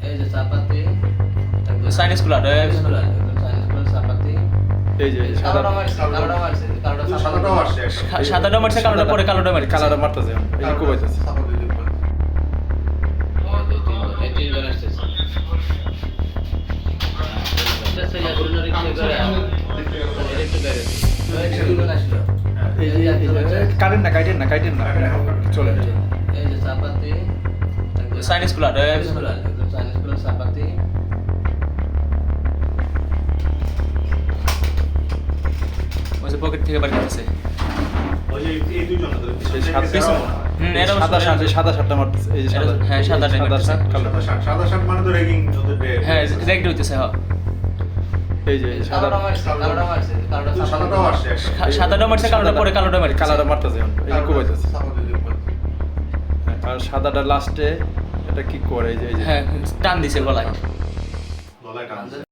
এই যে চাপাতি চাইনিজ কুলার চাইনিজ কুলার চাপাতি এই যে সাদা কালোটা মারছে সাদাটাও আসছে সাদাটা মারছে কালোটা পরে কালোটা মারছে কালারটা মারতেছে এই যে কোবাইতেছে এই তিনজন আসছে এই যে কাটেন না কাটেন না চলে এই যে চাপাতি চাইনিজ কুলার চাইনিজ কুলার চাপাতি ওই যে পকেট থেকে বের করতেছে ওই যে এই দুইজন এরা সাদা শার্টটা মারতেছে এই যে সাদা হ্যাঁ, সাদাটাই সাদা মারতেছে। শার্ট কালো সাদা শার্ট মানে তো র্যাগিং হ্যাঁ রেড হইতেছে হ্যাঁ এই যে সাদা কালোটা মারছে সাদাটাও আসছে সাদাটা মারছে কালোটা পরে কালোটা মারছে কালারটা মারতেছে এই যে কোবাইতেছে আর সাদাটা লাস্টে এটা কি করে এই যে হ্যাঁ টান দিছে গলায় গলায় টানছে